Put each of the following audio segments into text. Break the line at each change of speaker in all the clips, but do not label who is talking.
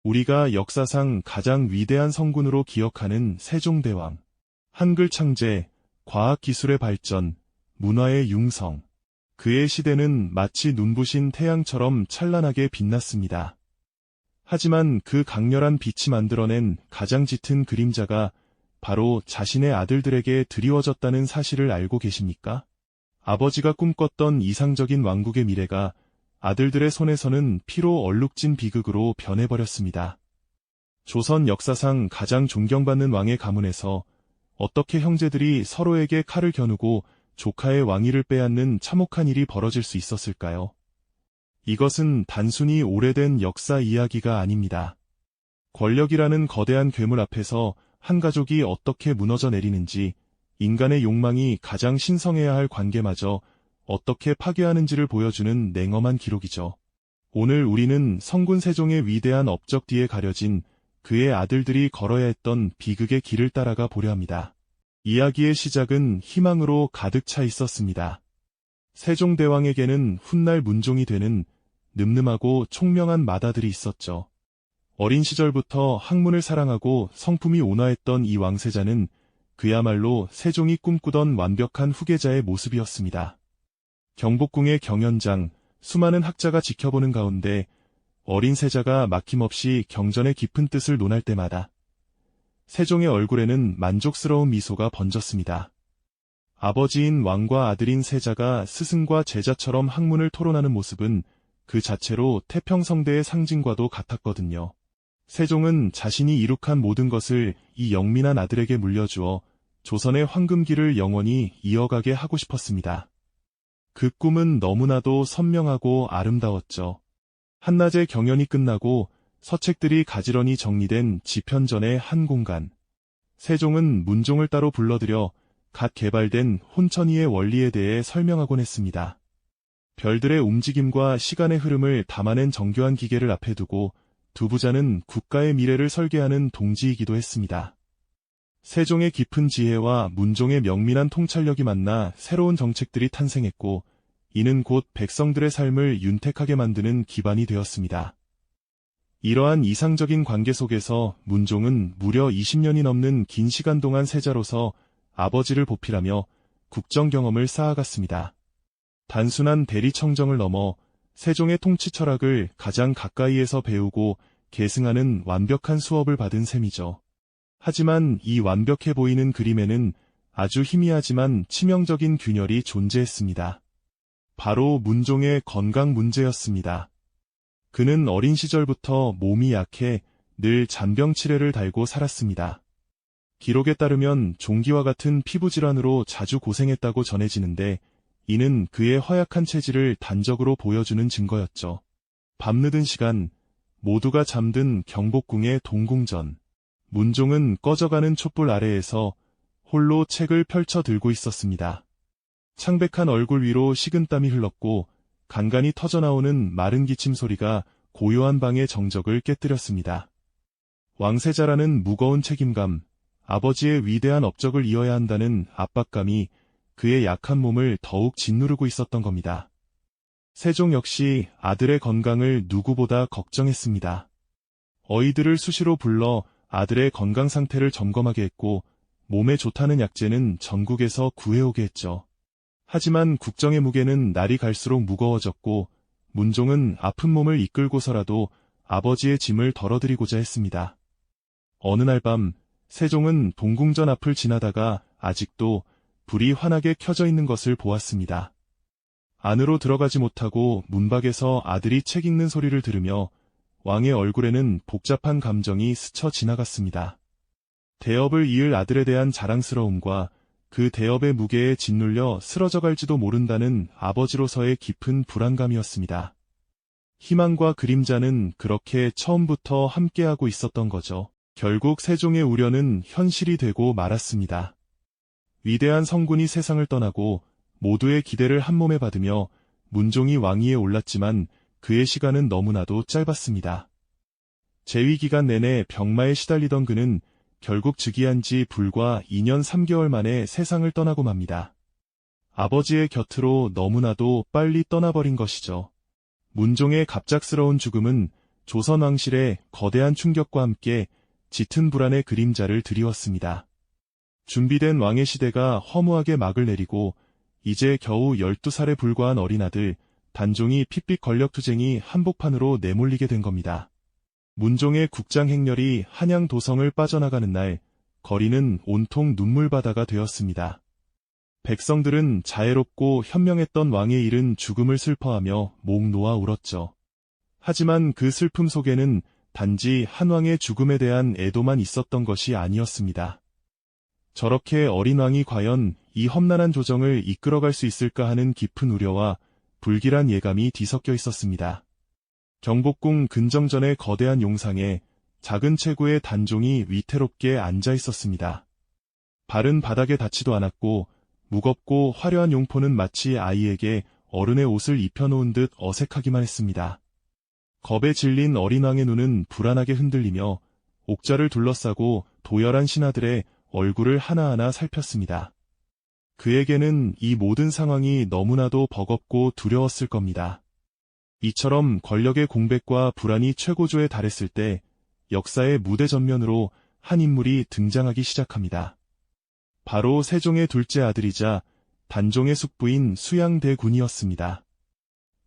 우리가 역사상 가장 위대한 성군으로 기억하는 세종대왕. 한글 창제, 과학기술의 발전, 문화의 융성. 그의 시대는 마치 눈부신 태양처럼 찬란하게 빛났습니다. 하지만 그 강렬한 빛이 만들어낸 가장 짙은 그림자가 바로 자신의 아들들에게 드리워졌다는 사실을 알고 계십니까? 아버지가 꿈꿨던 이상적인 왕국의 미래가 아들들의 손에서는 피로 얼룩진 비극으로 변해버렸습니다. 조선 역사상 가장 존경받는 왕의 가문에서 어떻게 형제들이 서로에게 칼을 겨누고 조카의 왕위를 빼앗는 참혹한 일이 벌어질 수 있었을까요? 이것은 단순히 오래된 역사 이야기가 아닙니다. 권력이라는 거대한 괴물 앞에서 한 가족이 어떻게 무너져 내리는지, 인간의 욕망이 가장 신성해야 할 관계마저 어떻게 파괴하는지를 보여주는 냉엄한 기록이죠. 오늘 우리는 성군 세종의 위대한 업적 뒤에 가려진 그의 아들들이 걸어야 했던 비극의 길을 따라가 보려 합니다. 이야기의 시작은 희망으로 가득 차 있었습니다. 세종대왕에게는 훗날 문종이 되는 늠름하고 총명한 맏아들이 있었죠. 어린 시절부터 학문을 사랑하고 성품이 온화했던 이 왕세자는 그야말로 세종이 꿈꾸던 완벽한 후계자의 모습이었습니다. 경복궁의 경연장, 수많은 학자가 지켜보는 가운데 어린 세자가 막힘없이 경전의 깊은 뜻을 논할 때마다 세종의 얼굴에는 만족스러운 미소가 번졌습니다. 아버지인 왕과 아들인 세자가 스승과 제자처럼 학문을 토론하는 모습은 그 자체로 태평성대의 상징과도 같았거든요. 세종은 자신이 이룩한 모든 것을 이 영민한 아들에게 물려주어 조선의 황금기를 영원히 이어가게 하고 싶었습니다. 그 꿈은 너무나도 선명하고 아름다웠죠. 한낮에 경연이 끝나고 서책들이 가지런히 정리된 지편전의 한 공간. 세종은 문종을 따로 불러들여 갓 개발된 혼천이의 원리에 대해 설명하곤 했습니다. 별들의 움직임과 시간의 흐름을 담아낸 정교한 기계를 앞에 두고 두 부자는 국가의 미래를 설계하는 동지이기도 했습니다. 세종의 깊은 지혜와 문종의 명민한 통찰력이 만나 새로운 정책들이 탄생했고, 이는 곧 백성들의 삶을 윤택하게 만드는 기반이 되었습니다. 이러한 이상적인 관계 속에서 문종은 무려 20년이 넘는 긴 시간 동안 세자로서 아버지를 보필하며 국정 경험을 쌓아갔습니다. 단순한 대리청정을 넘어 세종의 통치 철학을 가장 가까이에서 배우고 계승하는 완벽한 수업을 받은 셈이죠. 하지만 이 완벽해 보이는 그림에는 아주 희미하지만 치명적인 균열이 존재했습니다. 바로 문종의 건강 문제였습니다. 그는 어린 시절부터 몸이 약해 늘 잔병치레를 달고 살았습니다. 기록에 따르면 종기와 같은 피부질환으로 자주 고생했다고 전해지는데, 이는 그의 허약한 체질을 단적으로 보여주는 증거였죠. 밤늦은 시간, 모두가 잠든 경복궁의 동궁전. 문종은 꺼져가는 촛불 아래에서 홀로 책을 펼쳐 들고 있었습니다. 창백한 얼굴 위로 식은땀이 흘렀고 간간히 터져나오는 마른 기침 소리가 고요한 방의 정적을 깨뜨렸습니다. 왕세자라는 무거운 책임감, 아버지의 위대한 업적을 이어야 한다는 압박감이 그의 약한 몸을 더욱 짓누르고 있었던 겁니다. 세종 역시 아들의 건강을 누구보다 걱정했습니다. 어이들을 수시로 불러 아들의 건강 상태를 점검하게 했고, 몸에 좋다는 약재는 전국에서 구해오게 했죠. 하지만 국정의 무게는 날이 갈수록 무거워졌고, 문종은 아픈 몸을 이끌고서라도 아버지의 짐을 덜어드리고자 했습니다. 어느 날 밤, 세종은 동궁전 앞을 지나다가 아직도 불이 환하게 켜져 있는 것을 보았습니다. 안으로 들어가지 못하고 문밖에서 아들이 책 읽는 소리를 들으며 왕의 얼굴에는 복잡한 감정이 스쳐 지나갔습니다. 대업을 이을 아들에 대한 자랑스러움과 그 대업의 무게에 짓눌려 쓰러져갈지도 모른다는 아버지로서의 깊은 불안감이었습니다. 희망과 그림자는 그렇게 처음부터 함께하고 있었던 거죠. 결국 세종의 우려는 현실이 되고 말았습니다. 위대한 성군이 세상을 떠나고 모두의 기대를 한몸에 받으며 문종이 왕위에 올랐지만 그의 시간은 너무나도 짧았습니다. 재위 기간 내내 병마에 시달리던 그는 결국 즉위한 지 불과 2년 3개월 만에 세상을 떠나고 맙니다. 아버지의 곁으로 너무나도 빨리 떠나버린 것이죠. 문종의 갑작스러운 죽음은 조선 왕실의 거대한 충격과 함께 짙은 불안의 그림자를 드리웠습니다. 준비된 왕의 시대가 허무하게 막을 내리고 이제 겨우 12살에 불과한 어린 아들 단종이 핏빛 권력투쟁이 한복판으로 내몰리게 된 겁니다. 문종의 국장 행렬이 한양 도성을 빠져나가는 날 거리는 온통 눈물바다가 되었습니다. 백성들은 자애롭고 현명했던 왕의 잃은 죽음을 슬퍼하며 목 놓아 울었죠. 하지만 그 슬픔 속에는 단지 한 왕의 죽음에 대한 애도만 있었던 것이 아니었습니다. 저렇게 어린 왕이 과연 이 험난한 조정을 이끌어갈 수 있을까 하는 깊은 우려와 불길한 예감이 뒤섞여 있었습니다. 경복궁 근정전의 거대한 용상에 작은 체구의 단종이 위태롭게 앉아 있었습니다. 발은 바닥에 닿지도 않았고 무겁고 화려한 용포는 마치 아이에게 어른의 옷을 입혀놓은 듯 어색하기만 했습니다. 겁에 질린 어린 왕의 눈은 불안하게 흔들리며 옥좌를 둘러싸고 도열한 신하들의 얼굴을 하나하나 살폈습니다. 그에게는 이 모든 상황이 너무나도 버겁고 두려웠을 겁니다. 이처럼 권력의 공백과 불안이 최고조에 달했을 때 역사의 무대 전면으로 한 인물이 등장하기 시작합니다. 바로 세종의 둘째 아들이자 단종의 숙부인 수양대군이었습니다.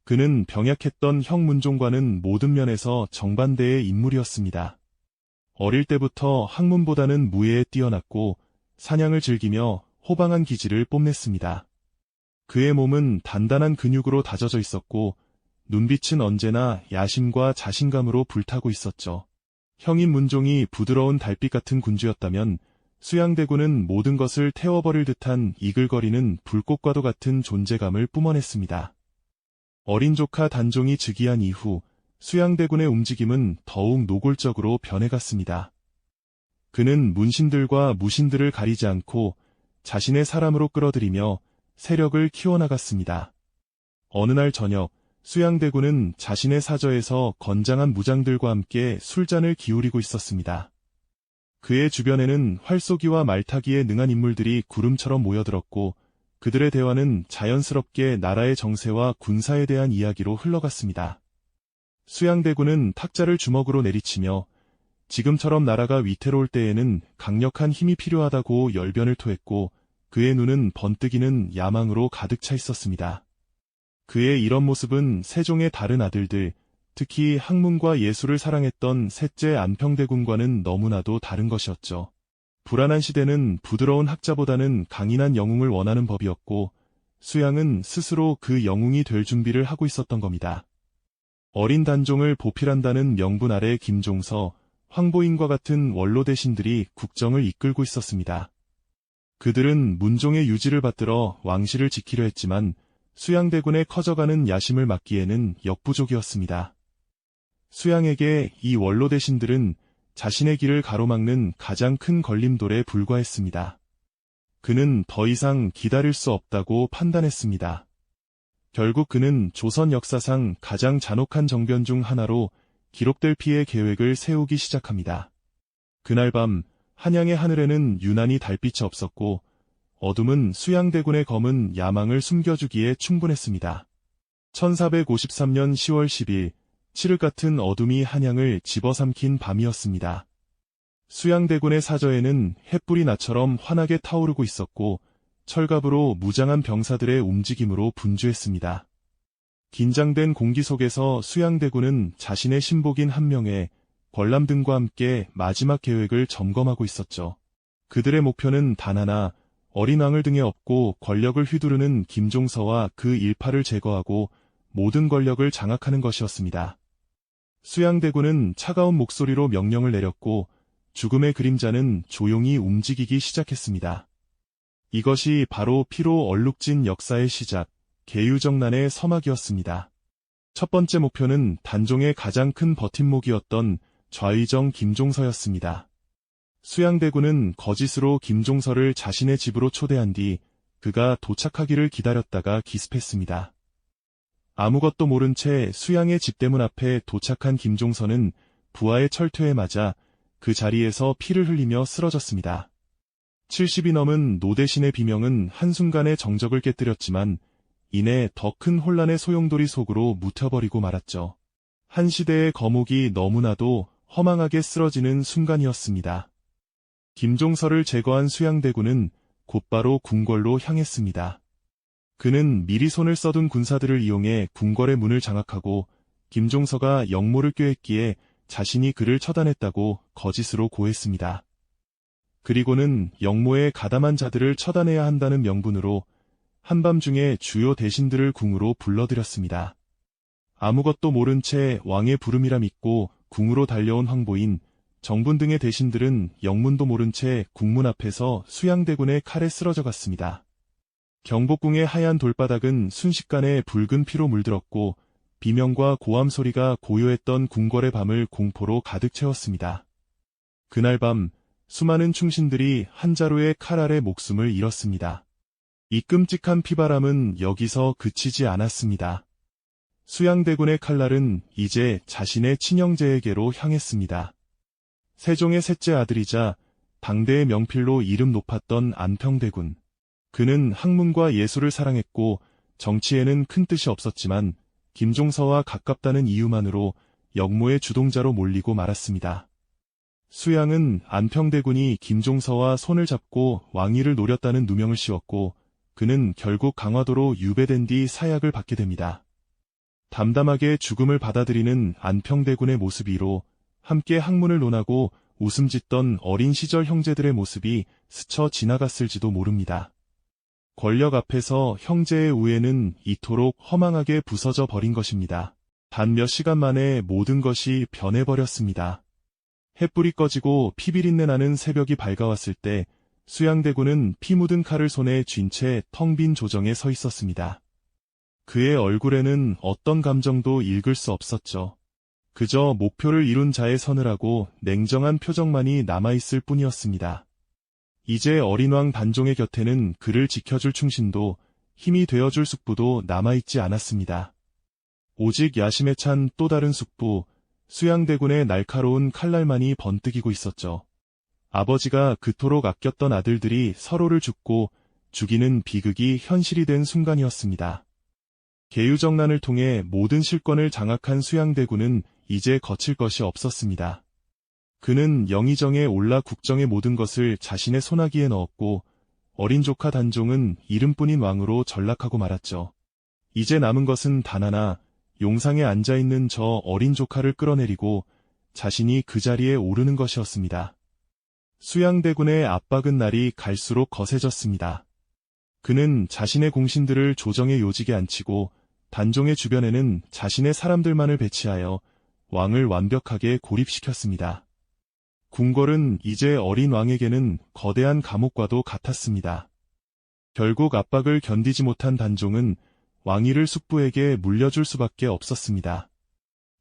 그는 병약했던 형 문종과는 모든 면에서 정반대의 인물이었습니다. 어릴 때부터 학문보다는 무예에 뛰어났고 사냥을 즐기며 호방한 기질을 뽐냈습니다. 그의 몸은 단단한 근육으로 다져져 있었고 눈빛은 언제나 야심과 자신감으로 불타고 있었죠. 형인 문종이 부드러운 달빛 같은 군주였다면 수양대군은 모든 것을 태워버릴 듯한 이글거리는 불꽃과도 같은 존재감을 뿜어냈습니다. 어린 조카 단종이 즉위한 이후 수양대군의 움직임은 더욱 노골적으로 변해갔습니다. 그는 문신들과 무신들을 가리지 않고 자신의 사람으로 끌어들이며 세력을 키워나갔습니다. 어느 날 저녁 수양대군은 자신의 사저에서 건장한 무장들과 함께 술잔을 기울이고 있었습니다. 그의 주변에는 활쏘기와 말타기에 능한 인물들이 구름처럼 모여들었고 그들의 대화는 자연스럽게 나라의 정세와 군사에 대한 이야기로 흘러갔습니다. 수양대군은 탁자를 주먹으로 내리치며 지금처럼 나라가 위태로울 때에는 강력한 힘이 필요하다고 열변을 토했고 그의 눈은 번뜩이는 야망으로 가득 차 있었습니다. 그의 이런 모습은 세종의 다른 아들들, 특히 학문과 예술을 사랑했던 셋째 안평대군과는 너무나도 다른 것이었죠. 불안한 시대는 부드러운 학자보다는 강인한 영웅을 원하는 법이었고 수양은 스스로 그 영웅이 될 준비를 하고 있었던 겁니다. 어린 단종을 보필한다는 명분 아래 김종서, 황보인과 같은 원로 대신들이 국정을 이끌고 있었습니다. 그들은 문종의 유지를 받들어 왕실을 지키려 했지만 수양대군의 커져가는 야심을 막기에는 역부족이었습니다. 수양에게 이 원로 대신들은 자신의 길을 가로막는 가장 큰 걸림돌에 불과했습니다. 그는 더 이상 기다릴 수 없다고 판단했습니다. 결국 그는 조선 역사상 가장 잔혹한 정변 중 하나로 기록될 피해 계획을 세우기 시작합니다. 그날 밤 한양의 하늘에는 유난히 달빛이 없었고 어둠은 수양대군의 검은 야망을 숨겨주기에 충분했습니다. 1453년 10월 10일 칠흑 같은 어둠이 한양을 집어삼킨 밤이었습니다. 수양대군의 사저에는 햇불이 나처럼 환하게 타오르고 있었고 철갑으로 무장한 병사들의 움직임으로 분주했습니다. 긴장된 공기 속에서 수양대군은 자신의 신복인 한 명의 권람등과 함께 마지막 계획을 점검하고 있었죠. 그들의 목표는 단 하나, 어린 왕을 등에 업고 권력을 휘두르는 김종서와 그 일파를 제거하고 모든 권력을 장악하는 것이었습니다. 수양대군은 차가운 목소리로 명령을 내렸고 죽음의 그림자는 조용히 움직이기 시작했습니다. 이것이 바로 피로 얼룩진 역사의 시작, 계유정난의 서막이었습니다. 첫 번째 목표는 단종의 가장 큰 버팀목이었던 좌의정 김종서였습니다. 수양대군은 거짓으로 김종서를 자신의 집으로 초대한 뒤 그가 도착하기를 기다렸다가 기습했습니다. 아무것도 모른 채 수양의 집대문 앞에 도착한 김종서는 부하의 철퇴에 맞아 그 자리에서 피를 흘리며 쓰러졌습니다. 70이 넘은 노대신의 비명은 한순간에 정적을 깨뜨렸지만 이내 더 큰 혼란의 소용돌이 속으로 묻혀버리고 말았죠. 한 시대의 거목이 너무나도 허망하게 쓰러지는 순간이었습니다. 김종서를 제거한 수양대군은 곧바로 궁궐로 향했습니다. 그는 미리 손을 써둔 군사들을 이용해 궁궐의 문을 장악하고 김종서가 역모를 꾀했기에 자신이 그를 처단했다고 거짓으로 고했습니다. 그리고는 역모에 가담한 자들을 처단해야 한다는 명분으로 한밤중에 주요 대신들을 궁으로 불러들였습니다. 아무것도 모른 채 왕의 부름이라 믿고 궁으로 달려온 황보인, 정분 등의 대신들은 영문도 모른 채 궁문 앞에서 수양대군의 칼에 쓰러져 갔습니다. 경복궁의 하얀 돌바닥은 순식간에 붉은 피로 물들었고 비명과 고함 소리가 고요했던 궁궐의 밤을 공포로 가득 채웠습니다. 그날 밤 수많은 충신들이 한 자루의 칼 아래 목숨을 잃었습니다. 이 끔찍한 피바람은 여기서 그치지 않았습니다. 수양대군의 칼날은 이제 자신의 친형제에게로 향했습니다. 세종의 셋째 아들이자 당대의 명필로 이름 높았던 안평대군. 그는 학문과 예술을 사랑했고 정치에는 큰 뜻이 없었지만 김종서와 가깝다는 이유만으로 역모의 주동자로 몰리고 말았습니다. 수양은 안평대군이 김종서와 손을 잡고 왕위를 노렸다는 누명을 씌웠고 그는 결국 강화도로 유배된 뒤 사약을 받게 됩니다. 담담하게 죽음을 받아들이는 안평대군의 모습 위로 함께 학문을 논하고 웃음 짓던 어린 시절 형제들의 모습이 스쳐 지나갔을지도 모릅니다. 권력 앞에서 형제의 우애는 이토록 허망하게 부서져 버린 것입니다. 단 몇 시간 만에 모든 것이 변해버렸습니다. 햇불이 꺼지고 피비린내 나는 새벽이 밝아왔을 때 수양대군은 피 묻은 칼을 손에 쥔 채 텅 빈 조정에 서 있었습니다. 그의 얼굴에는 어떤 감정도 읽을 수 없었죠. 그저 목표를 이룬 자의 서늘하고 냉정한 표정만이 남아있을 뿐이었습니다. 이제 어린 왕 단종의 곁에는 그를 지켜줄 충신도 힘이 되어줄 숙부도 남아있지 않았습니다. 오직 야심에 찬 또 다른 숙부, 수양대군의 날카로운 칼날만이 번뜩이고 있었죠. 아버지가 그토록 아꼈던 아들들이 서로를 죽고 죽이는 비극이 현실이 된 순간이었습니다. 계유정난을 통해 모든 실권을 장악한 수양대군은 이제 거칠 것이 없었습니다. 그는 영의정에 올라 국정의 모든 것을 자신의 손아귀에 넣었고 어린 조카 단종은 이름뿐인 왕으로 전락하고 말았죠. 이제 남은 것은 단 하나, 용상에 앉아있는 저 어린 조카를 끌어내리고 자신이 그 자리에 오르는 것이었습니다. 수양대군의 압박은 날이 갈수록 거세졌습니다. 그는 자신의 공신들을 조정의 요직에 앉히고 단종의 주변에는 자신의 사람들만을 배치하여 왕을 완벽하게 고립시켰습니다. 궁궐은 이제 어린 왕에게는 거대한 감옥과도 같았습니다. 결국 압박을 견디지 못한 단종은 왕위를 숙부에게 물려줄 수밖에 없었습니다.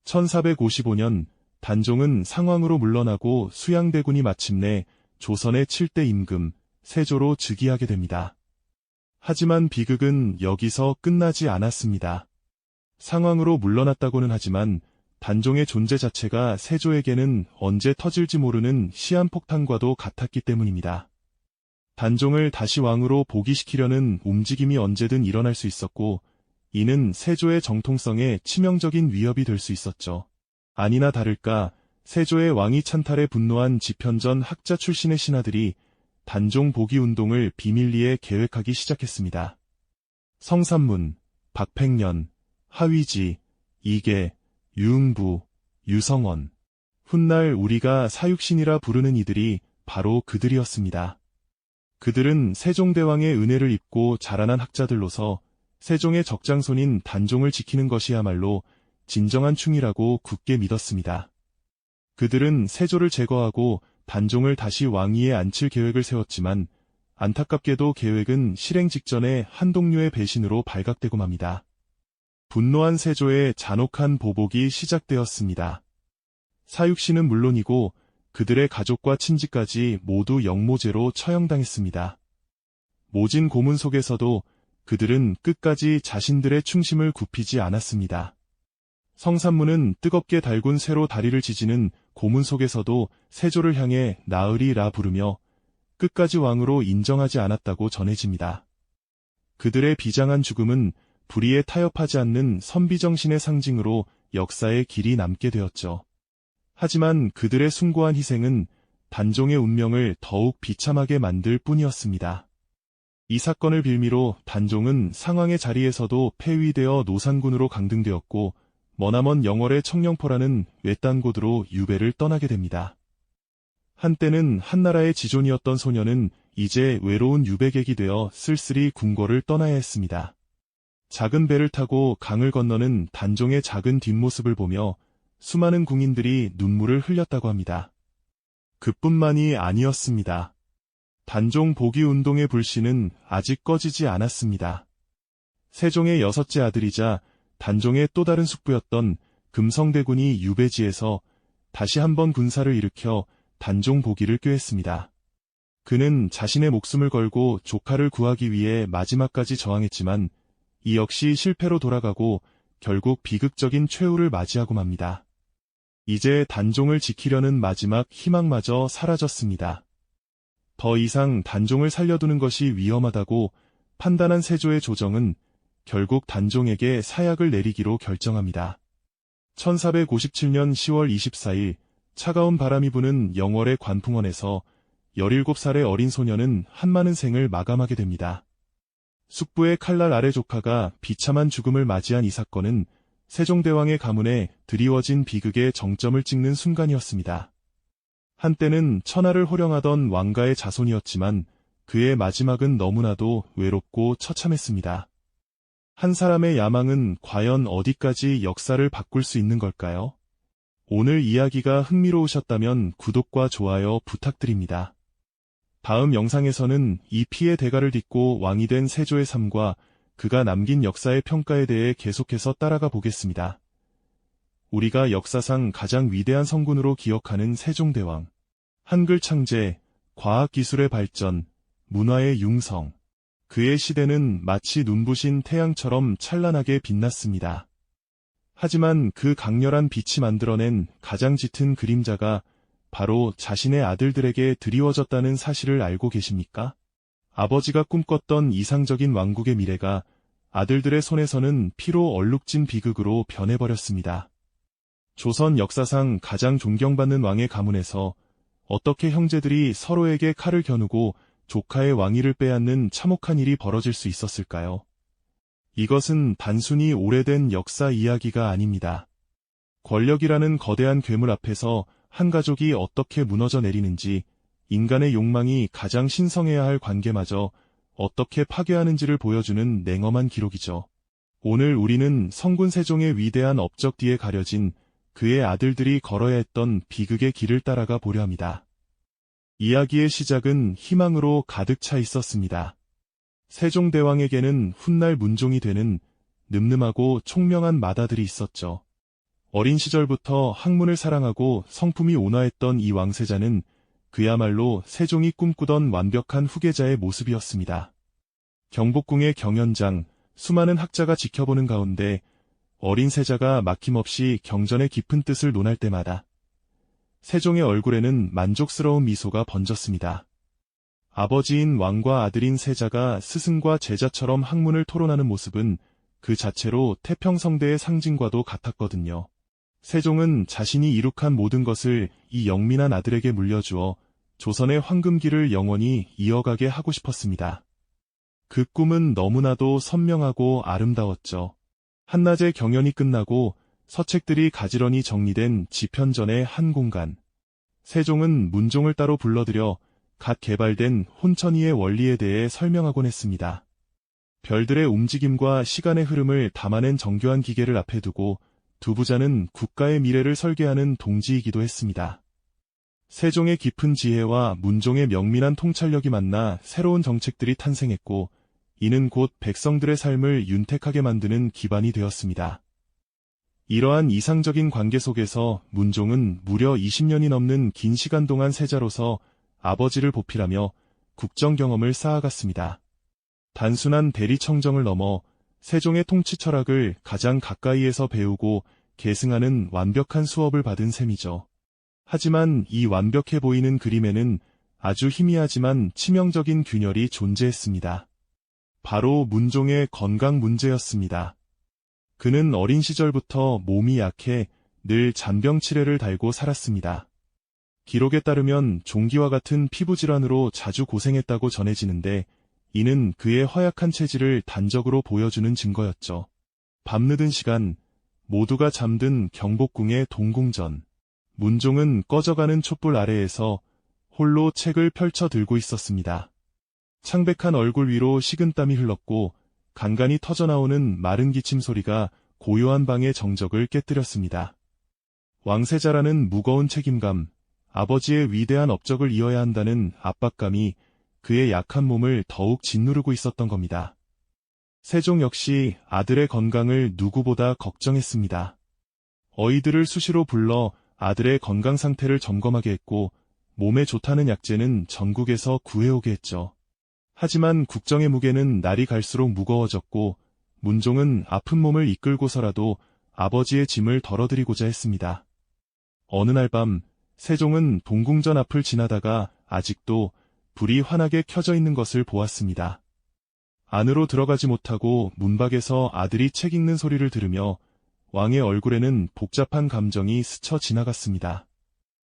1455년 단종은 상왕으로 물러나고 수양대군이 마침내 조선의 7대 임금 세조로 즉위하게 됩니다. 하지만 비극은 여기서 끝나지 않았습니다. 상왕으로 물러났다고는 하지만 단종의 존재 자체가 세조에게는 언제 터질지 모르는 시한폭탄과도 같았기 때문입니다. 단종을 다시 왕으로 복위시키려는 움직임이 언제든 일어날 수 있었고 이는 세조의 정통성에 치명적인 위협이 될 수 있었죠. 아니나 다를까 세조의 왕위 찬탈에 분노한 지편전 학자 출신의 신하들이 단종 복위 운동을 비밀리에 계획하기 시작했습니다. 성삼문, 박팽년, 하위지, 이계, 유응부, 유성원, 훗날 우리가 사육신이라 부르는 이들이 바로 그들이었습니다. 그들은 세종대왕의 은혜를 입고 자라난 학자들로서 세종의 적장손인 단종을 지키는 것이야말로 진정한 충이라고 굳게 믿었습니다. 그들은 세조를 제거하고 단종을 다시 왕위에 앉힐 계획을 세웠지만 안타깝게도 계획은 실행 직전에 한동류의 배신으로 발각되고 맙니다. 분노한 세조의 잔혹한 보복이 시작되었습니다. 사육신은 물론이고 그들의 가족과 친지까지 모두 역모죄로 처형당했습니다. 모진 고문 속에서도 그들은 끝까지 자신들의 충심을 굽히지 않았습니다. 성삼문은 뜨겁게 달군 쇠로 다리를 지지는 고문 속에서도 세조를 향해 나으리라 부르며 끝까지 왕으로 인정하지 않았다고 전해집니다. 그들의 비장한 죽음은 불의에 타협하지 않는 선비정신의 상징으로 역사의 길이 남게 되었죠. 하지만 그들의 숭고한 희생은 단종의 운명을 더욱 비참하게 만들 뿐이었습니다. 이 사건을 빌미로 단종은 상황의 자리에서도 폐위되어 노산군으로 강등되었고 머나먼 영월의 청령포라는 외딴 곳으로 유배를 떠나게 됩니다. 한때는 한나라의 지존이었던 소녀는 이제 외로운 유배객이 되어 쓸쓸히 궁궐을 떠나야 했습니다. 작은 배를 타고 강을 건너는 단종의 작은 뒷모습을 보며 수많은 궁인들이 눈물을 흘렸다고 합니다. 그뿐만이 아니었습니다. 단종 복위 운동의 불씨는 아직 꺼지지 않았습니다. 세종의 6째 아들이자 단종의 또 다른 숙부였던 금성대군이 유배지에서 다시 한번 군사를 일으켜 단종 복위를 꾀했습니다. 그는 자신의 목숨을 걸고 조카를 구하기 위해 마지막까지 저항했지만 이 역시 실패로 돌아가고 결국 비극적인 최후를 맞이하고 맙니다. 이제 단종을 지키려는 마지막 희망마저 사라졌습니다. 더 이상 단종을 살려두는 것이 위험하다고 판단한 세조의 조정은 결국 단종에게 사약을 내리기로 결정합니다. 1457년 10월 24일 차가운 바람이 부는 영월의 관풍원에서 17살의 어린 소녀는 한많은 생을 마감하게 됩니다. 숙부의 칼날 아래 조카가 비참한 죽음을 맞이한 이 사건은 세종대왕의 가문에 드리워진 비극의 정점을 찍는 순간이었습니다. 한때는 천하를 호령하던 왕가의 자손이었지만 그의 마지막은 너무나도 외롭고 처참했습니다. 한 사람의 야망은 과연 어디까지 역사를 바꿀 수 있는 걸까요? 오늘 이야기가 흥미로우셨다면 구독과 좋아요 부탁드립니다. 다음 영상에서는 이 피의 대가를 딛고 왕이 된 세조의 삶과 그가 남긴 역사의 평가에 대해 계속해서 따라가 보겠습니다. 우리가 역사상 가장 위대한 성군으로 기억하는 세종대왕. 한글 창제, 과학기술의 발전, 문화의 융성. 그의 시대는 마치 눈부신 태양처럼 찬란하게 빛났습니다. 하지만 그 강렬한 빛이 만들어낸 가장 짙은 그림자가 바로 자신의 아들들에게 드리워졌다는 사실을 알고 계십니까? 아버지가 꿈꿨던 이상적인 왕국의 미래가 아들들의 손에서는 피로 얼룩진 비극으로 변해버렸습니다. 조선 역사상 가장 존경받는 왕의 가문에서 어떻게 형제들이 서로에게 칼을 겨누고 조카의 왕위를 빼앗는 참혹한 일이 벌어질 수 있었을까요? 이것은 단순히 오래된 역사 이야기가 아닙니다. 권력이라는 거대한 괴물 앞에서 한 가족이 어떻게 무너져 내리는지, 인간의 욕망이 가장 신성해야 할 관계마저 어떻게 파괴하는지를 보여주는 냉엄한 기록이죠. 오늘 우리는 성군 세종의 위대한 업적 뒤에 가려진 그의 아들들이 걸어야 했던 비극의 길을 따라가 보려 합니다. 이야기의 시작은 희망으로 가득 차 있었습니다. 세종대왕에게는 훗날 문종이 되는 늠름하고 총명한 맏아들이 있었죠. 어린 시절부터 학문을 사랑하고 성품이 온화했던 이 왕세자는 그야말로 세종이 꿈꾸던 완벽한 후계자의 모습이었습니다. 경복궁의 경연장, 수많은 학자가 지켜보는 가운데 어린 세자가 막힘없이 경전의 깊은 뜻을 논할 때마다 세종의 얼굴에는 만족스러운 미소가 번졌습니다. 아버지인 왕과 아들인 세자가 스승과 제자처럼 학문을 토론하는 모습은 그 자체로 태평성대의 상징과도 같았거든요. 세종은 자신이 이룩한 모든 것을 이 영민한 아들에게 물려주어 조선의 황금기를 영원히 이어가게 하고 싶었습니다. 그 꿈은 너무나도 선명하고 아름다웠죠. 한낮에 경연이 끝나고 서책들이 가지런히 정리된 지편전의 한 공간. 세종은 문종을 따로 불러들여 갓 개발된 혼천이의 원리에 대해 설명하곤 했습니다. 별들의 움직임과 시간의 흐름을 담아낸 정교한 기계를 앞에 두고 두 부자는 국가의 미래를 설계하는 동지이기도 했습니다. 세종의 깊은 지혜와 문종의 명민한 통찰력이 만나 새로운 정책들이 탄생했고 이는 곧 백성들의 삶을 윤택하게 만드는 기반이 되었습니다. 이러한 이상적인 관계 속에서 문종은 무려 20년이 넘는 긴 시간 동안 세자로서 아버지를 보필하며 국정 경험을 쌓아갔습니다. 단순한 대리청정을 넘어 세종의 통치 철학을 가장 가까이에서 배우고 계승하는 완벽한 수업을 받은 셈이죠. 하지만 이 완벽해 보이는 그림에는 아주 희미하지만 치명적인 균열이 존재했습니다. 바로 문종의 건강 문제였습니다. 그는 어린 시절부터 몸이 약해 늘 잔병치레를 달고 살았습니다. 기록에 따르면 종기와 같은 피부질환으로 자주 고생했다고 전해지는데 이는 그의 허약한 체질을 단적으로 보여주는 증거였죠. 밤늦은 시간, 모두가 잠든 경복궁의 동궁전. 문종은 꺼져가는 촛불 아래에서 홀로 책을 펼쳐 들고 있었습니다. 창백한 얼굴 위로 식은땀이 흘렀고 간간히 터져나오는 마른 기침 소리가 고요한 방의 정적을 깨뜨렸습니다. 왕세자라는 무거운 책임감, 아버지의 위대한 업적을 이어야 한다는 압박감이 그의 약한 몸을 더욱 짓누르고 있었던 겁니다. 세종 역시 아들의 건강을 누구보다 걱정했습니다. 어이들을 수시로 불러 아들의 건강 상태를 점검하게 했고 몸에 좋다는 약재는 전국에서 구해오게 했죠. 하지만 국정의 무게는 날이 갈수록 무거워졌고 문종은 아픈 몸을 이끌고서라도 아버지의 짐을 덜어드리고자 했습니다. 어느 날 밤 세종은 동궁전 앞을 지나다가 아직도 불이 환하게 켜져 있는 것을 보았습니다. 안으로 들어가지 못하고 문밖에서 아들이 책 읽는 소리를 들으며 왕의 얼굴에는 복잡한 감정이 스쳐 지나갔습니다.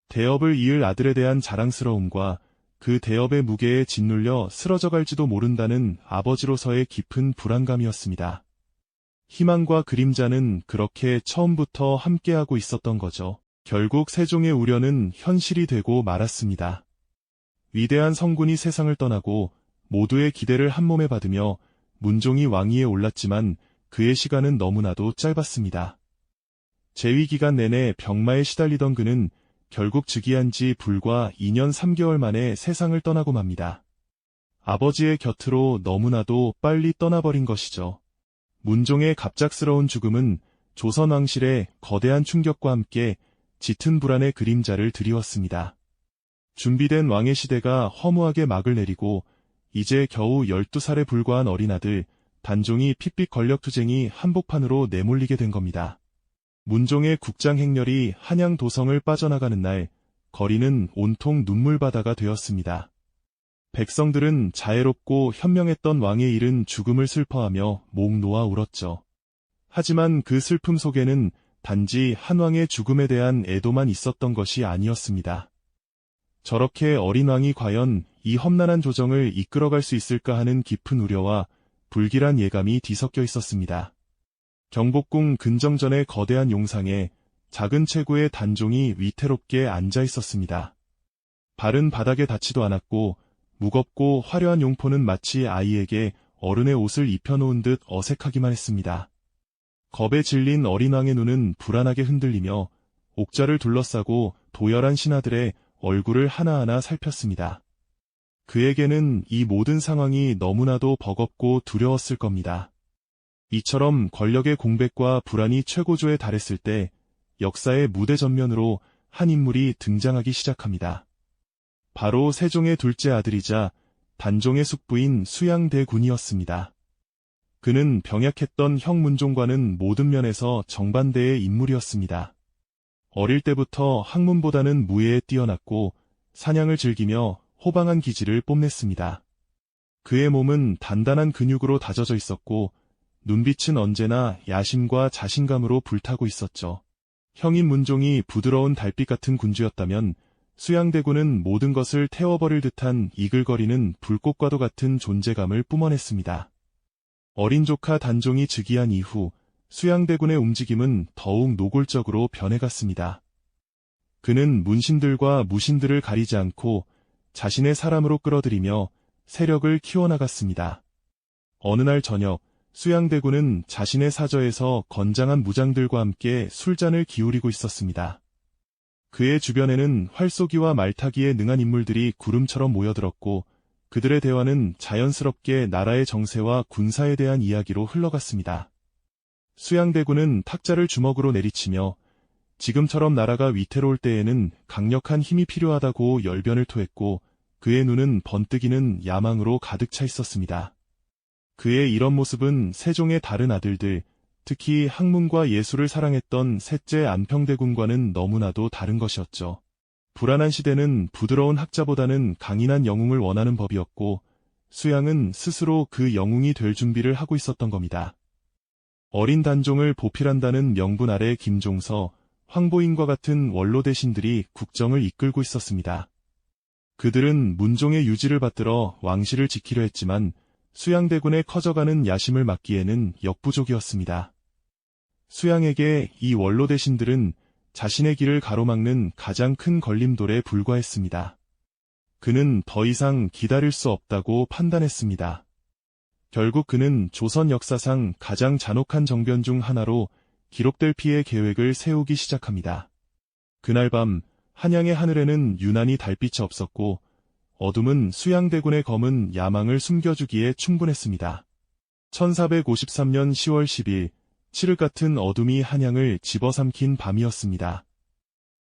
대업을 이을 아들에 대한 자랑스러움과 그 대업의 무게에 짓눌려 쓰러져갈지도 모른다는 아버지로서의 깊은 불안감이었습니다. 희망과 그림자는 그렇게 처음부터 함께하고 있었던 거죠. 결국 세종의 우려는 현실이 되고 말았습니다. 위대한 성군이 세상을 떠나고 모두의 기대를 한몸에 받으며 문종이 왕위에 올랐지만 그의 시간은 너무나도 짧았습니다. 재위 기간 내내 병마에 시달리던 그는 결국 즉위한 지 불과 2년 3개월 만에 세상을 떠나고 맙니다. 아버지의 곁으로 너무나도 빨리 떠나버린 것이죠. 문종의 갑작스러운 죽음은 조선 왕실의 거대한 충격과 함께 짙은 불안의 그림자를 드리웠습니다. 준비된 왕의 시대가 허무하게 막을 내리고 이제 겨우 12살에 불과한 어린 아들 단종이 핏빛 권력투쟁이 한복판으로 내몰리게 된 겁니다. 문종의 국장 행렬이 한양 도성을 빠져나가는 날 거리는 온통 눈물바다가 되었습니다. 백성들은 자애롭고 현명했던 왕의 잃은 죽음을 슬퍼하며 목 놓아 울었죠. 하지만 그 슬픔 속에는 단지 한 왕의 죽음에 대한 애도만 있었던 것이 아니었습니다. 저렇게 어린 왕이 과연 이 험난한 조정을 이끌어갈 수 있을까 하는 깊은 우려와 불길한 예감이 뒤섞여 있었습니다. 경복궁 근정전의 거대한 용상에 작은 체구의 단종이 위태롭게 앉아 있었습니다. 발은 바닥에 닿지도 않았고 무겁고 화려한 용포는 마치 아이에게 어른의 옷을 입혀놓은 듯 어색하기만 했습니다. 겁에 질린 어린 왕의 눈은 불안하게 흔들리며 옥자를 둘러싸고 도열한 신하들의 얼굴을 하나하나 살폈습니다. 그에게는 이 모든 상황이 너무나도 버겁고 두려웠을 겁니다. 이처럼 권력의 공백과 불안이 최고조에 달했을 때 역사의 무대 전면으로 한 인물이 등장하기 시작합니다. 바로 세종의 둘째 아들이자 단종의 숙부인 수양대군이었습니다. 그는 병약했던 형 문종과는 모든 면에서 정반대의 인물이었습니다. 어릴 때부터 학문보다는 무예에 뛰어났고 사냥을 즐기며 호방한 기질을 뽐냈습니다. 그의 몸은 단단한 근육으로 다져져 있었고 눈빛은 언제나 야심과 자신감으로 불타고 있었죠. 형인 문종이 부드러운 달빛 같은 군주였다면 수양대군은 모든 것을 태워버릴 듯한 이글거리는 불꽃과도 같은 존재감을 뿜어냈습니다. 어린 조카 단종이 즉위한 이후 수양대군의 움직임은 더욱 노골적으로 변해갔습니다. 그는 문신들과 무신들을 가리지 않고 자신의 사람으로 끌어들이며 세력을 키워나갔습니다. 어느 날 저녁 수양대군은 자신의 사저에서 건장한 무장들과 함께 술잔을 기울이고 있었습니다. 그의 주변에는 활쏘기와 말타기에 능한 인물들이 구름처럼 모여들었고 그들의 대화는 자연스럽게 나라의 정세와 군사에 대한 이야기로 흘러갔습니다. 수양대군은 탁자를 주먹으로 내리치며 지금처럼 나라가 위태로울 때에는 강력한 힘이 필요하다고 열변을 토했고 그의 눈은 번뜩이는 야망으로 가득 차 있었습니다. 그의 이런 모습은 세종의 다른 아들들, 특히 학문과 예술을 사랑했던 셋째 안평대군과는 너무나도 다른 것이었죠. 불안한 시대는 부드러운 학자보다는 강인한 영웅을 원하는 법이었고 수양은 스스로 그 영웅이 될 준비를 하고 있었던 겁니다. 어린 단종을 보필한다는 명분 아래 김종서, 황보인과 같은 원로 대신들이 국정을 이끌고 있었습니다. 그들은 문종의 유지를 받들어 왕실을 지키려 했지만 수양대군의 커져가는 야심을 막기에는 역부족이었습니다. 수양에게 이 원로 대신들은 자신의 길을 가로막는 가장 큰 걸림돌에 불과했습니다. 그는 더 이상 기다릴 수 없다고 판단했습니다. 결국 그는 조선 역사상 가장 잔혹한 정변 중 하나로 기록될 피해 계획을 세우기 시작합니다. 그날 밤 한양의 하늘에는 유난히 달빛이 없었고 어둠은 수양대군의 검은 야망을 숨겨주기에 충분했습니다. 1453년 10월 10일 칠흑 같은 어둠이 한양을 집어삼킨 밤이었습니다.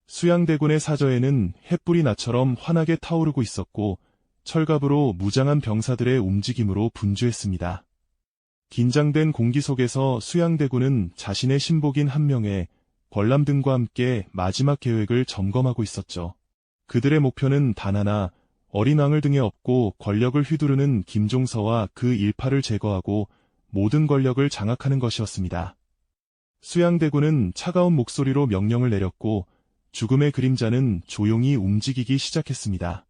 수양대군의 사저에는 햇불이 나처럼 환하게 타오르고 있었고 철갑으로 무장한 병사들의 움직임으로 분주했습니다. 긴장된 공기 속에서 수양대군은 자신의 신복인 한 명의 권람등과 함께 마지막 계획을 점검하고 있었죠. 그들의 목표는 단 하나, 어린 왕을 등에 업고 권력을 휘두르는 김종서와 그 일파를 제거하고 모든 권력을 장악하는 것이었습니다. 수양대군은 차가운 목소리로 명령을 내렸고 죽음의 그림자는 조용히 움직이기 시작했습니다.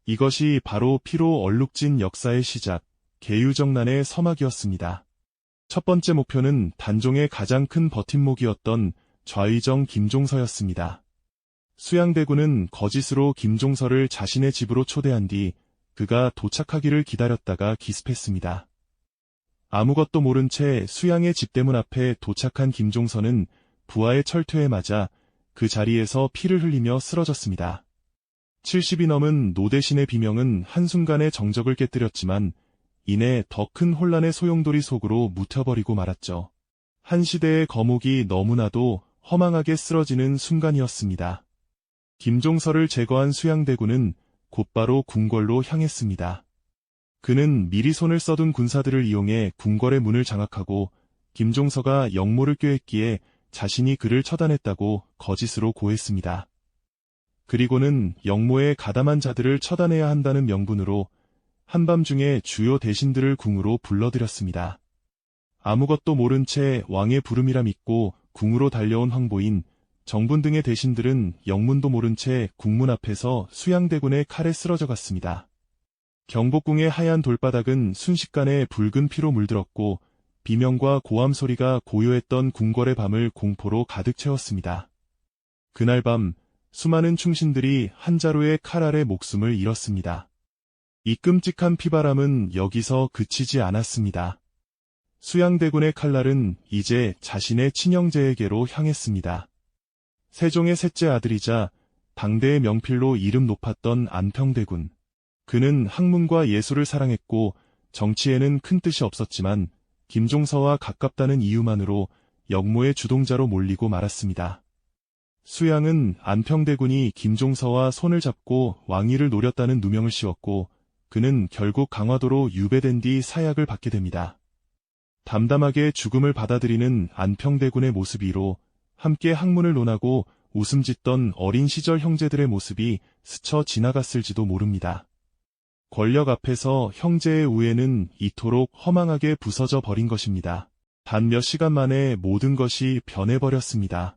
이것이 바로 피로 얼룩진 역사의 시작, 계유정난의 서막이었습니다. 첫 번째 목표는 단종의 가장 큰 버팀목이었던 좌의정 김종서였습니다. 수양대군은 거짓으로 김종서를 자신의 집으로 초대한 뒤 그가 도착하기를 기다렸다가 기습했습니다. 아무것도 모른 채 수양의 집대문 앞에 도착한 김종서는 부하의 철퇴에 맞아 그 자리에서 피를 흘리며 쓰러졌습니다. 70이 넘은 노대신의 비명은 한순간에 정적을 깨뜨렸지만 이내 더 큰 혼란의 소용돌이 속으로 묻혀버리고 말았죠. 한 시대의 거목이 너무나도 허망하게 쓰러지는 순간이었습니다. 김종서를 제거한 수양대군은 곧바로 궁궐로 향했습니다. 그는 미리 손을 써둔 군사들을 이용해 궁궐의 문을 장악하고 김종서가 역모를 꾀했기에 자신이 그를 처단했다고 거짓으로 고했습니다. 그리고는 역모에 가담한 자들을 처단해야 한다는 명분으로 한밤중에 주요 대신들을 궁으로 불러들였습니다. 아무것도 모른 채 왕의 부름이라 믿고 궁으로 달려온 황보인, 정분 등의 대신들은 영문도 모른 채 궁문 앞에서 수양대군의 칼에 쓰러져 갔습니다. 경복궁의 하얀 돌바닥은 순식간에 붉은 피로 물들었고 비명과 고함 소리가 고요했던 궁궐의 밤을 공포로 가득 채웠습니다. 그날 밤 수많은 충신들이 한 자루의 칼 아래 목숨을 잃었습니다. 이 끔찍한 피바람은 여기서 그치지 않았습니다. 수양대군의 칼날은 이제 자신의 친형제에게로 향했습니다. 세종의 셋째 아들이자 당대의 명필로 이름 높았던 안평대군. 그는 학문과 예술을 사랑했고 정치에는 큰 뜻이 없었지만 김종서와 가깝다는 이유만으로 역모의 주동자로 몰리고 말았습니다. 수양은 안평대군이 김종서와 손을 잡고 왕위를 노렸다는 누명을 씌웠고 그는 결국 강화도로 유배된 뒤 사약을 받게 됩니다. 담담하게 죽음을 받아들이는 안평대군의 모습 위로 함께 학문을 논하고 웃음 짓던 어린 시절 형제들의 모습이 스쳐 지나갔을지도 모릅니다. 권력 앞에서 형제의 우애는 이토록 허망하게 부서져 버린 것입니다. 단 몇 시간 만에 모든 것이 변해버렸습니다.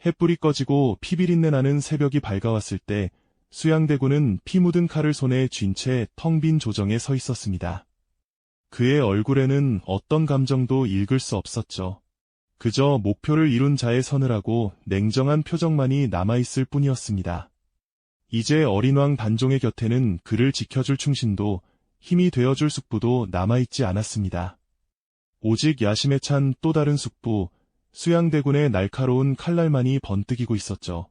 햇불이 꺼지고 피비린내 나는 새벽이 밝아왔을 때 수양대군은 피 묻은 칼을 손에 쥔 채 텅 빈 조정에 서 있었습니다. 그의 얼굴에는 어떤 감정도 읽을 수 없었죠. 그저 목표를 이룬 자의 서늘하고 냉정한 표정만이 남아있을 뿐이었습니다. 이제 어린 왕 단종의 곁에는 그를 지켜줄 충신도 힘이 되어줄 숙부도 남아있지 않았습니다. 오직 야심에 찬 또 다른 숙부, 수양대군의 날카로운 칼날만이 번뜩이고 있었죠.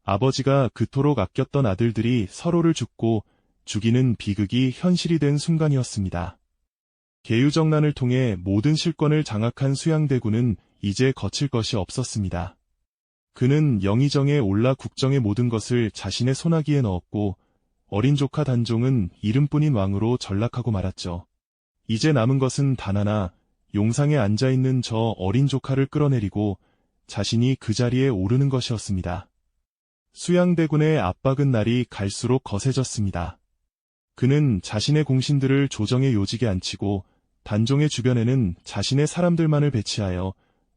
아버지가 그토록 아꼈던 아들들이 서로를 죽고 죽이는 비극이 현실이 된 순간이었습니다. 계유정난을 통해 모든 실권을 장악한 수양대군은 이제 거칠 것이 없었습니다. 그는 영의정에 올라 국정의 모든 것을 자신의 손아귀에 넣었고 어린 조카 단종은 이름뿐인 왕으로 전락하고 말았죠. 이제 남은 것은 단 하나, 용상에 앉아있는 저 어린 조카를 끌어내리고 자신이 그 자리에 오르는 것이었습니다. 수양대군의 압박은 날이 갈수록 거세졌습니다. 그는 자신의 공신들을 조정의 요직에 앉히고 단종의 주변에는 자신의 사람들만을 배치하여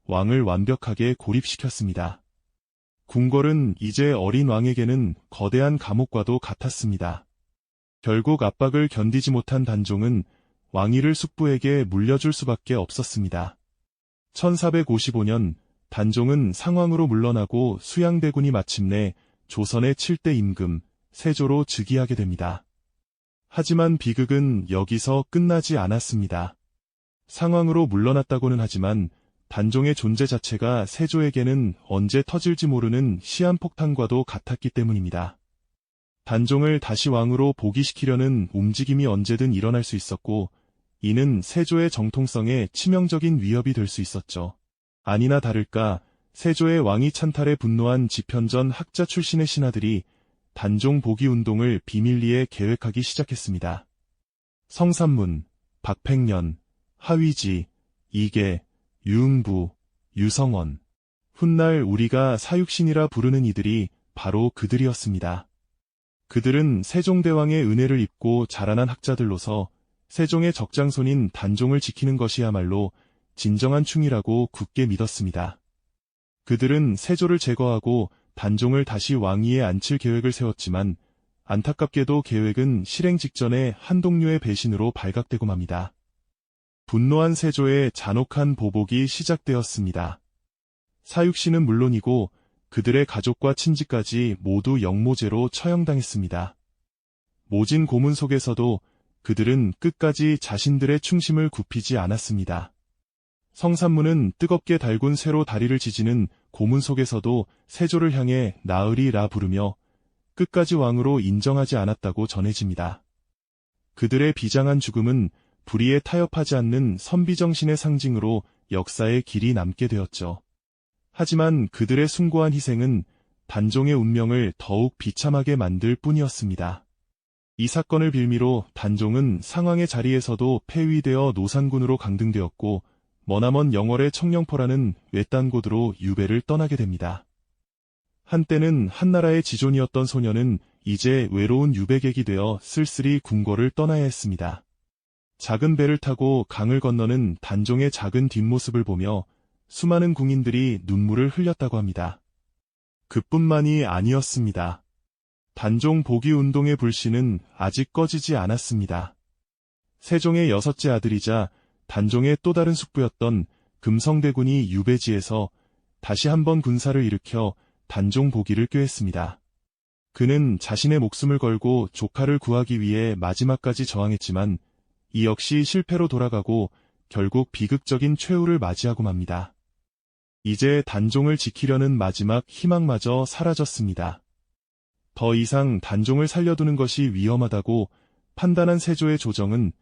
왕을 완벽하게 고립시켰습니다. 궁궐은 이제 어린 왕에게는 거대한 감옥과도 같았습니다. 결국 압박을 견디지 못한 단종은 왕위를 숙부에게 물려줄 수밖에 없었습니다. 1455년 단종은 상왕으로 물러나고 수양대군이 마침내 조선의 7대 임금 세조로 즉위하게 됩니다. 하지만 비극은 여기서 끝나지 않았습니다. 상왕으로 물러났다고는 하지만 단종의 존재 자체가 세조에게는 언제 터질지 모르는 시한폭탄과도 같았기 때문입니다. 단종을 다시 왕으로 복위시키려는 움직임이 언제든 일어날 수 있었고, 이는 세조의 정통성에 치명적인 위협이 될 수 있었죠. 아니나 다를까 세조의 왕위 찬탈에 분노한 지편전 학자 출신의 신하들이 단종 복위 운동을 비밀리에 계획하기 시작했습니다. 성삼문, 박팽년, 하위지, 이계, 유응부, 유성원, 훗날 우리가 사육신이라 부르는 이들이 바로 그들이었습니다. 그들은 세종대왕의 은혜를 입고 자라난 학자들로서 세종의 적장손인 단종을 지키는 것이야말로 진정한 충이라고 굳게 믿었습니다. 그들은 세조를 제거하고 단종을 다시 왕위에 앉힐 계획을 세웠지만 안타깝게도 계획은 실행 직전에 한동류의 배신으로 발각되고 맙니다. 분노한 세조의 잔혹한 보복이 시작되었습니다. 사육신은 물론이고 그들의 가족과 친지까지 모두 영모죄로 처형당했습니다. 모진 고문 속에서도 그들은 끝까지 자신들의 충심을 굽히지 않았습니다. 성삼문은 뜨겁게 달군 쇠로 다리를 지지는 고문 속에서도 세조를 향해 나으리라 부르며 끝까지 왕으로 인정하지 않았다고 전해집니다. 그들의 비장한 죽음은 불의에 타협하지 않는 선비정신의 상징으로 역사에 길이 남게 되었죠. 하지만 그들의 숭고한 희생은 단종의 운명을 더욱 비참하게 만들 뿐이었습니다. 이 사건을 빌미로 단종은 상왕의 자리에서도 폐위되어 노산군으로 강등되었고 머나먼 영월의 청령포라는 외딴 곳으로 유배를 떠나게 됩니다. 한때는 한나라의 지존이었던 소녀는 이제 외로운 유배객이 되어 쓸쓸히 궁궐을 떠나야 했습니다. 작은 배를 타고 강을 건너는 단종의 작은 뒷모습을 보며 수많은 궁인들이 눈물을 흘렸다고 합니다. 그뿐만이 아니었습니다. 단종 복위 운동의 불씨는 아직 꺼지지 않았습니다. 세종의 6째 아들이자 단종의 또 다른 숙부였던 금성대군이 유배지에서 다시 한번 군사를 일으켜 단종 복위를 꾀했습니다. 그는 자신의 목숨을 걸고 조카를 구하기 위해 마지막까지 저항했지만 이 역시 실패로 돌아가고 결국 비극적인 최후를 맞이하고 맙니다. 이제 단종을 지키려는 마지막 희망마저 사라졌습니다. 더 이상 단종을 살려두는 것이 위험하다고 판단한 세조의 조정은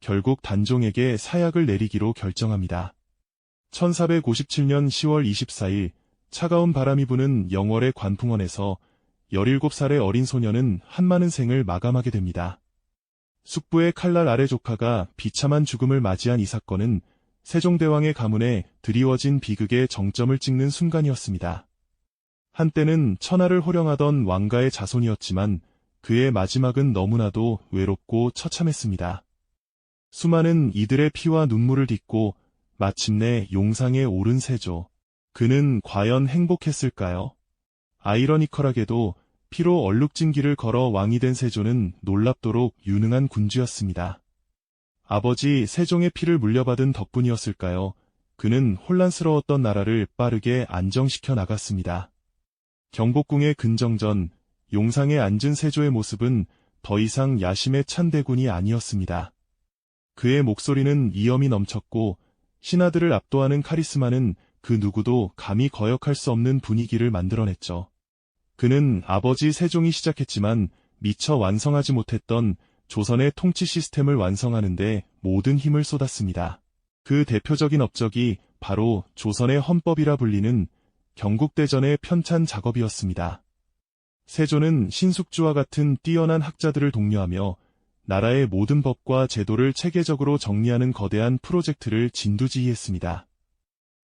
결국 단종에게 사약을 내리기로 결정합니다. 1457년 10월 24일 차가운 바람이 부는 영월의 관풍원에서 17살의 어린 소녀는 한많은 생을 마감하게 됩니다. 숙부의 칼날 아래 조카가 비참한 죽음을 맞이한 이 사건은 세종대왕의 가문에 드리워진 비극의 정점을 찍는 순간이었습니다. 한때는 천하를 호령하던 왕가의 자손이었지만 그의 마지막은 너무나도 외롭고 처참했습니다. 수많은 이들의 피와 눈물을 딛고 마침내 용상에 오른 세조. 그는 과연 행복했을까요? 아이러니컬하게도 피로 얼룩진 길을 걸어 왕이 된 세조는 놀랍도록 유능한 군주였습니다. 아버지 세종의 피를 물려받은 덕분이었을까요? 그는 혼란스러웠던 나라를 빠르게 안정시켜 나갔습니다. 경복궁의 근정전, 용상에 앉은 세조의 모습은 더 이상 야심의 찬 대군이 아니었습니다. 그의 목소리는 위엄이 넘쳤고 신하들을 압도하는 카리스마는 그 누구도 감히 거역할 수 없는 분위기를 만들어냈죠. 그는 아버지 세종이 시작했지만 미처 완성하지 못했던 조선의 통치 시스템을 완성하는데 모든 힘을 쏟았습니다. 그 대표적인 업적이 바로 조선의 헌법이라 불리는 경국대전의 편찬 작업이었습니다. 세조는 신숙주와 같은 뛰어난 학자들을 독려하며 나라의 모든 법과 제도를 체계적으로 정리하는 거대한 프로젝트를 진두지휘했습니다.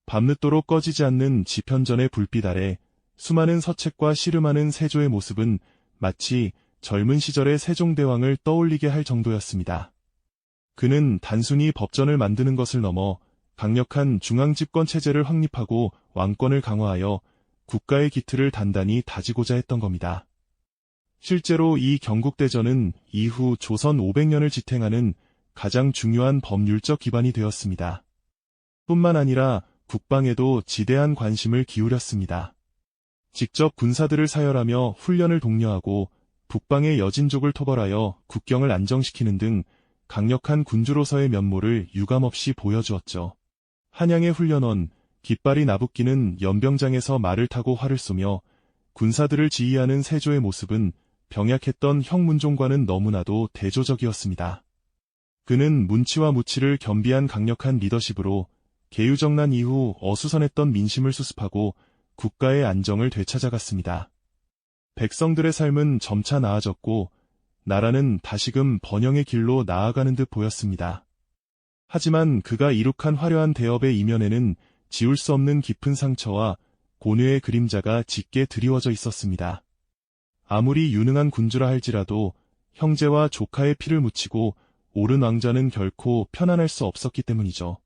밤늦도록 꺼지지 않는 지편전의 불빛 아래 수많은 서책과 씨름하는 세조의 모습은 마치 젊은 시절의 세종대왕을 떠올리게 할 정도였습니다. 그는 단순히 법전을 만드는 것을 넘어 강력한 중앙집권 체제를 확립하고 왕권을 강화하여 국가의 기틀을 단단히 다지고자 했던 겁니다. 실제로 이 경국대전은 이후 조선 500년을 지탱하는 가장 중요한 법률적 기반이 되었습니다. 뿐만 아니라 국방에도 지대한 관심을 기울였습니다. 직접 군사들을 사열하며 훈련을 독려하고 북방의 여진족을 토벌하여 국경을 안정시키는 등 강력한 군주로서의 면모를 유감없이 보여주었죠. 한양의 훈련원, 깃발이 나붓기는 연병장에서 말을 타고 활을 쏘며 군사들을 지휘하는 세조의 모습은 병약했던 형문종과는 너무나도 대조적이었습니다. 그는 문치와 무치를 겸비한 강력한 리더십으로 개유정난 이후 어수선했던 민심을 수습하고 국가의 안정을 되찾아갔습니다. 백성들의 삶은 점차 나아졌고 나라는 다시금 번영의 길로 나아가는 듯 보였습니다. 하지만 그가 이룩한 화려한 대업의 이면에는 지울 수 없는 깊은 상처와 고뇌의 그림자가 짙게 드리워져 있었습니다. 아무리 유능한 군주라 할지라도 형제와 조카의 피를 묻히고 오른 왕자는 결코 편안할 수 없었기 때문이죠.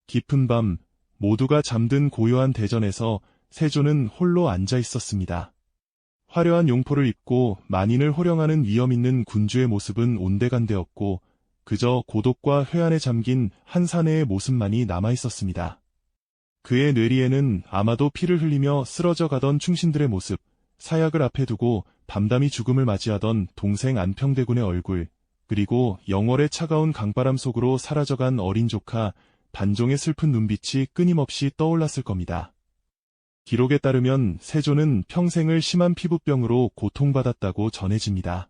깊은 밤 모두가 잠든 고요한 대전에서 세조는 홀로 앉아 있었습니다. 화려한 용포를 입고 만인을 호령하는 위엄 있는 군주의 모습은 온데간데없고 그저 고독과 회한에 잠긴 한 사내의 모습만이 남아있었습니다. 그의 뇌리에는 아마도 피를 흘리며 쓰러져 가던 충신들의 모습, 사약을 앞에 두고 담담히 죽음을 맞이하던 동생 안평대군의 얼굴, 그리고 영월의 차가운 강바람 속으로 사라져간 어린 조카 단종의 슬픈 눈빛이 끊임없이 떠올랐을 겁니다. 기록에 따르면 세조는 평생을 심한 피부병으로 고통받았다고 전해집니다.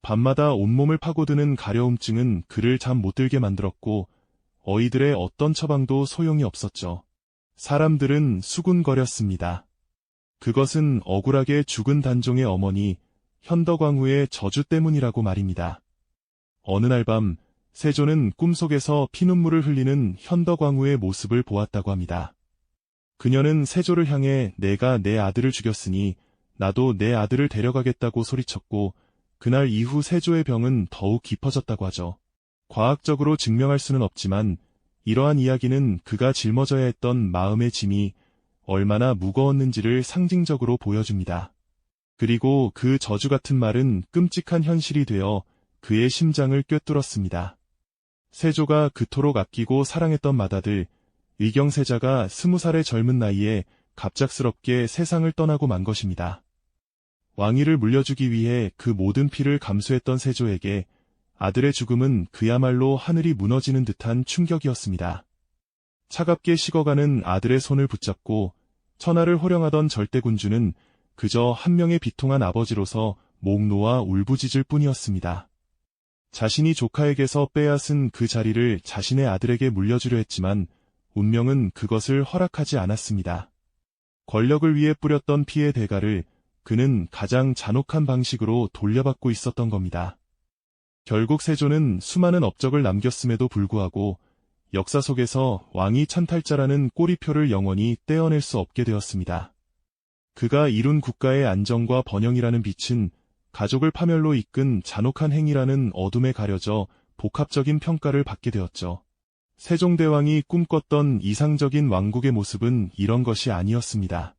밤마다 온몸을 파고드는 가려움증은 그를 잠 못 들게 만들었고 어이들의 어떤 처방도 소용이 없었죠. 사람들은 수군거렸습니다. 그것은 억울하게 죽은 단종의 어머니 현덕왕후의 저주 때문이라고 말입니다. 어느 날 밤 세조는 꿈속에서 피눈물을 흘리는 현덕왕후의 모습을 보았다고 합니다. 그녀는 세조를 향해 내가 내 아들을 죽였으니 나도 내 아들을 데려가겠다고 소리쳤고 그날 이후 세조의 병은 더욱 깊어졌다고 하죠. 과학적으로 증명할 수는 없지만 이러한 이야기는 그가 짊어져야 했던 마음의 짐이 얼마나 무거웠는지를 상징적으로 보여줍니다. 그리고 그 저주 같은 말은 끔찍한 현실이 되어 그의 심장을 꿰뚫었습니다. 세조가 그토록 아끼고 사랑했던 맏아들 의경세자가 20살의 젊은 나이에 갑작스럽게 세상을 떠나고 만 것입니다. 왕위를 물려주기 위해 그 모든 피를 감수했던 세조에게 아들의 죽음은 그야말로 하늘이 무너지는 듯한 충격이었습니다. 차갑게 식어가는 아들의 손을 붙잡고 천하를 호령하던 절대군주는 그저 한 명의 비통한 아버지로서 목 놓아 울부짖을 뿐이었습니다. 자신이 조카에게서 빼앗은 그 자리를 자신의 아들에게 물려주려 했지만 운명은 그것을 허락하지 않았습니다. 권력을 위해 뿌렸던 피의 대가를 그는 가장 잔혹한 방식으로 돌려받고 있었던 겁니다. 결국 세조는 수많은 업적을 남겼음에도 불구하고 역사 속에서 왕이 찬탈자라는 꼬리표를 영원히 떼어낼 수 없게 되었습니다. 그가 이룬 국가의 안정과 번영이라는 빛은 가족을 파멸로 이끈 잔혹한 행위라는 어둠에 가려져 복합적인 평가를 받게 되었죠. 세종대왕이 꿈꿨던 이상적인 왕국의 모습은 이런 것이 아니었습니다.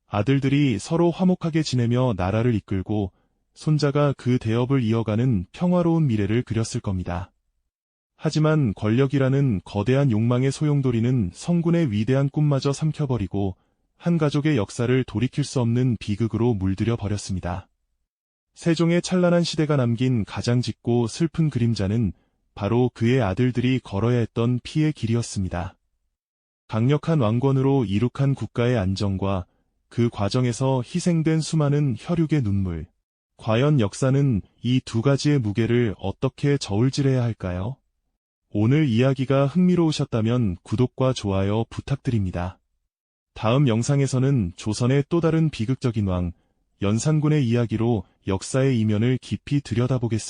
아들들이 서로 화목하게 지내며 나라를 이끌고 손자가 그 대업을 이어가는 평화로운 미래를 그렸을 겁니다. 하지만 권력이라는 거대한 욕망의 소용돌이는 성군의 위대한 꿈마저 삼켜버리고 한 가족의 역사를 돌이킬 수 없는 비극으로 물들여 버렸습니다. 세종의 찬란한 시대가 남긴 가장 짙고 슬픈 그림자는 바로 그의 아들들이 걸어야 했던 피의 길이었습니다. 강력한 왕권으로 이룩한 국가의 안정과 그 과정에서 희생된 수많은 혈육의 눈물. 과연 역사는 이 두 가지의 무게를 어떻게 저울질해야 할까요? 오늘 이야기가 흥미로우셨다면 구독과 좋아요 부탁드립니다. 다음 영상에서는 조선의 또 다른 비극적인 왕, 연산군의 이야기로 역사의 이면을 깊이 들여다보겠습니다.